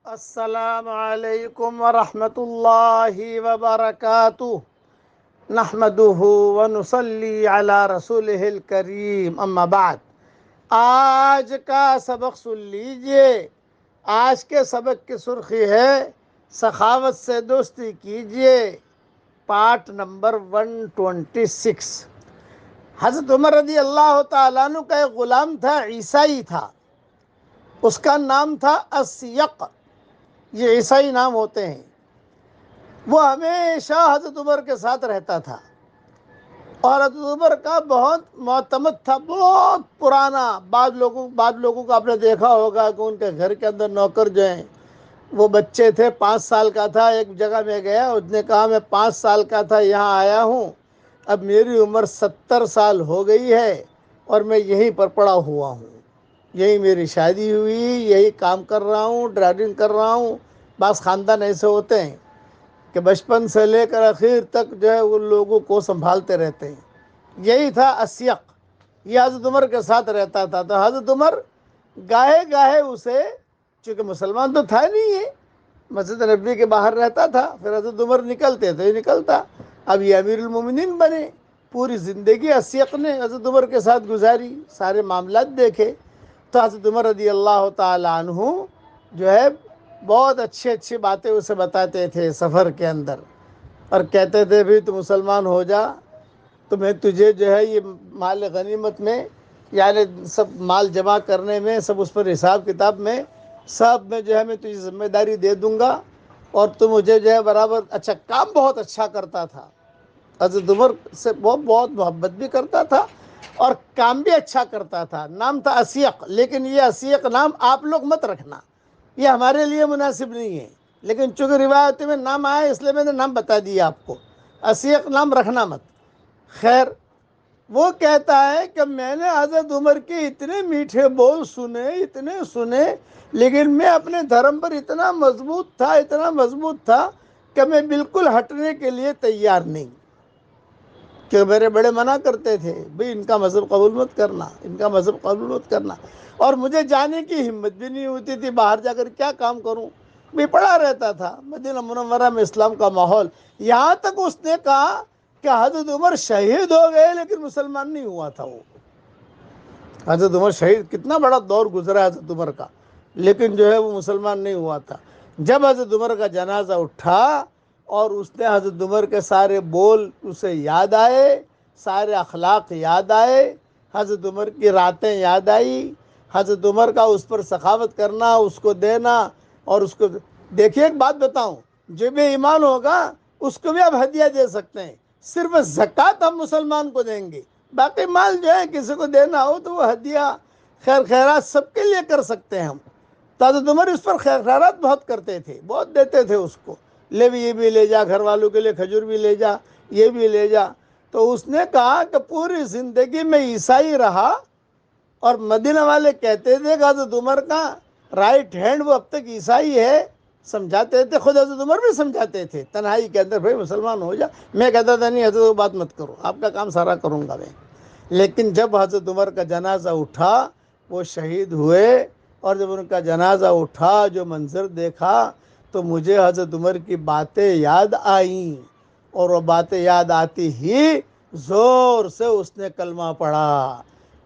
السلام علیکم ورحمۃ اللہ وبرکاتہ نحمده ونصلی علی رسولہ الکریم اما بعد۔ آج کا سبق سن لیجئے۔ آج کے سبق کی سرخی ہے سخاوت سے دوستی کیجئے، پارٹ نمبر 126۔ حضرت عمر رضی اللہ تعالیٰ عنہ کا ایک غلام تھا، عیسائی تھا، اس کا نام تھا اسیق۔ یہ عیسائی نام ہوتے ہیں۔ وہ ہمیشہ حضرت عمر کے ساتھ رہتا تھا اور حضرت عمر کا بہت معتمد تھا، بہت پرانا۔ بعض لوگوں کو آپ نے دیکھا ہوگا کہ ان کے گھر کے اندر نوکر جو ہیں وہ بچے تھے، 5 سال کا تھا۔ ایک جگہ میں گیا، اس نے کہا میں 5 سال کا تھا یہاں آیا ہوں، اب میری عمر 70 سال ہو گئی ہے اور میں یہیں پر پڑا ہوا ہوں، یہی میری شادی ہوئی، یہی کام کر رہا ہوں، ڈرائیونگ کر رہا ہوں۔ بعض خاندان ایسے ہوتے ہیں کہ بچپن سے لے کر آخر تک جو ہے ان لوگوں کو سنبھالتے رہتے ہیں۔ یہی تھا اسیق، یہ حضرت عمر کے ساتھ رہتا تھا۔ تو حضرت عمر گاہے گاہے اسے، چونکہ مسلمان تو تھا نہیں ہے، مسجد نبوی کے باہر رہتا تھا، پھر حضرت عمر نکلتے تو یہ نکلتا۔ اب یہ امیر المومنین بنے، پوری زندگی اسیق نے حضرت عمر کے ساتھ گزاری، سارے معاملات دیکھے۔ تو حضرت عمر رضی اللہ تعالیٰ عنہ جو ہے بہت اچھی باتیں اسے بتاتے تھے سفر کے اندر، اور کہتے تھے بھی تو مسلمان ہو جا تو میں تجھے جو ہے یہ مال غنیمت میں، یعنی سب مال جمع کرنے میں، سب اس پر حساب کتاب میں، سب میں جو ہے میں تجھے ذمہ داری دے دوں گا، اور تو مجھے جو ہے برابر اچھا کام بہت اچھا کرتا تھا۔ حضرت عمر سے بہت محبت بھی کرتا تھا اور کام بھی اچھا کرتا تھا۔ نام تھا اسیق، لیکن یہ اسیق نام آپ لوگ مت رکھنا، یہ ہمارے لیے مناسب نہیں ہے، لیکن چونکہ روایت میں نام آیا اس لیے میں نے نام بتا دیا آپ کو۔ اسیق نام رکھنا مت۔ خیر، وہ کہتا ہے کہ میں نے حضرت عمر کے اتنے میٹھے بول سنے، اتنے سنے، لیکن میں اپنے دھرم پر اتنا مضبوط تھا کہ میں بالکل ہٹنے کے لیے تیار نہیں، کہ میرے بڑے منع کرتے تھے بھئی ان کا مذہب قبول مت کرنا، ان کا مذہب قبول مت کرنا، اور مجھے جانے کی ہمت بھی نہیں ہوتی تھی، باہر جا کر کیا کام کروں، میں پڑا رہتا تھا مدینہ منورہ میں اسلام کا ماحول۔ یہاں تک اس نے کہا کہ حضرت عمر شہید ہو گئے لیکن مسلمان نہیں ہوا تھا وہ۔ حضرت عمر شہید، کتنا بڑا دور گزرا حضرت عمر کا، لیکن جو ہے وہ مسلمان نہیں ہوا تھا۔ جب حضرت عمر کا جنازہ اٹھا اور اس نے حضرت عمر کے سارے بول اسے یاد آئے، سارے اخلاق یاد آئے، حضرت عمر کی راتیں یاد آئی، حضرت عمر کا اس پر سخاوت کرنا، اس کو دینا، اور اس کو دیکھیے ایک بات بتاؤں، جو بے ایمان ہوگا اس کو بھی آپ ہدیہ دے سکتے ہیں، صرف زکوٰۃ ہم مسلمان کو دیں گے، باقی مال جو ہے کسی کو دینا ہو تو وہ ہدیہ خیر خیرات سب کے لیے کر سکتے ہیں ہم۔ تو حضرت عمر اس پر خیر خیرات بہت کرتے تھے، بہت دیتے تھے اس کو، لے بھی، یہ بھی لے جا، گھر والوں کے لیے کھجور بھی لے جا، یہ بھی لے جا۔ تو اس نے کہا کہ پوری زندگی میں عیسائی رہا، اور مدینہ والے کہتے تھے کہ حضرت عمر کا رائٹ ہینڈ وہ اب تک عیسائی ہے، سمجھاتے تھے، خود حضرت عمر بھی سمجھاتے تھے تنہائی کے اندر، بھائی مسلمان ہو جا۔ میں کہتا تھا نہیں حضرت بات مت کرو، آپ کا کام سارا کروں گا میں۔ لیکن جب حضرت عمر کا جنازہ اٹھا، وہ شہید ہوئے، اور جب ان کا جنازہ اٹھا، جو منظر دیکھا، تو مجھے حضرت عمر کی باتیں یاد آئیں، اور وہ باتیں یاد آتی ہی زور سے اس نے کلمہ پڑھا۔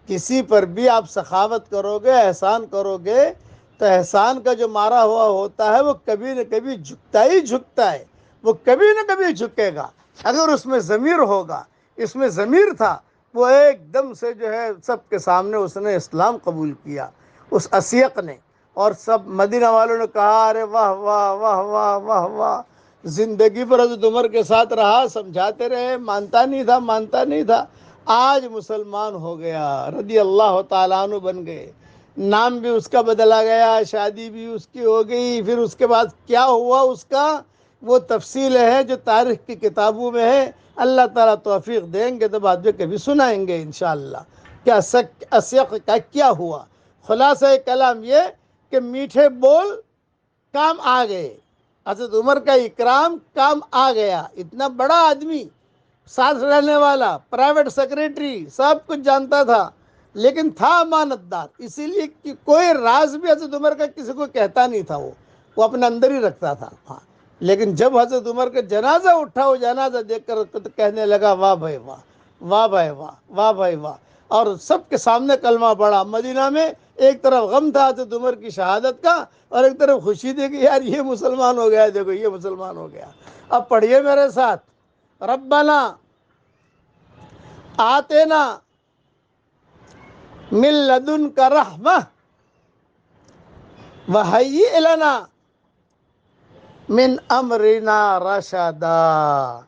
کسی پر بھی آپ سخاوت کرو گے، احسان کرو گے، تو احسان کا جو مارا ہوا ہوتا ہے وہ کبھی نہ کبھی جھکتا ہی جھکتا ہے، وہ کبھی نہ کبھی جھکے گا۔ اگر اس میں ضمیر ہوگا، اس میں ضمیر تھا، وہ ایک دم سے جو ہے سب کے سامنے اس نے اسلام قبول کیا، اس اسیق نے، اور سب مدینہ والوں نے کہا ارے واہ واہ واہ واہ واہ واہ، زندگی پر حضرت عمر کے ساتھ رہا، سمجھاتے رہے، مانتا نہیں تھا، آج مسلمان ہو گیا، رضی اللہ تعالیٰ عنہ بن گئے، نام بھی اس کا بدلا گیا، شادی بھی اس کی ہو گئی۔ پھر اس کے بعد کیا ہوا اس کا، وہ تفصیل ہے جو تاریخ کی کتابوں میں ہے، اللہ تعالیٰ توفیق دیں گے تو بعد میں کبھی سنائیں گے انشاءاللہ کہ اسیق کا کیا ہوا۔ خلاصہ کلام یہ کہ میٹھے بول کام آ گئے، حضرت عمر کا اکرام کام آ گیا، اتنا بڑا آدمی، ساتھ رہنے والا، پرائیویٹ سیکریٹری، سب کچھ جانتا تھا، لیکن تھا امانت دار، اسی لیے کہ کوئی راز بھی حضرت عمر کا کسی کو کہتا نہیں تھا وہ، وہ اپنے اندر ہی رکھتا تھا. ہاں لیکن جب حضرت عمر کا جنازہ اٹھا، وہ جنازہ دیکھ کر تو کہنے لگا واہ بھائی واہ، واہ بھائی واہ، واہ بھائی واہ. اور سب کے سامنے کلمہ پڑھا. مدینہ میں ایک طرف غم تھا حضرت عمر کی شہادت کا، اور ایک طرف خوشی تھی کہ یار یہ مسلمان ہو گیا، دیکھو یہ مسلمان ہو گیا. اب پڑھیے میرے ساتھ، ربنا آتینا من لدنک رحمہ وہیئ لنا من امرنا رشدا.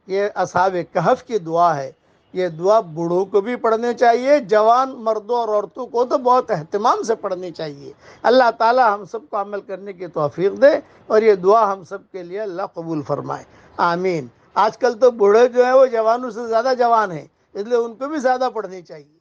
یہ اصحاب کہف کی دعا ہے. یہ دعا بوڑھوں کو بھی پڑھنے چاہیے، جوان مردوں اور عورتوں کو تو بہت اہتمام سے پڑھنی چاہیے. اللہ تعالی ہم سب کو عمل کرنے کی توفیق دے، اور یہ دعا ہم سب کے لیے اللہ قبول فرمائے. آمین. آج کل تو بوڑھے جو ہیں وہ جوانوں سے زیادہ جوان ہیں، اس لیے ان کو بھی زیادہ پڑھنی چاہیے.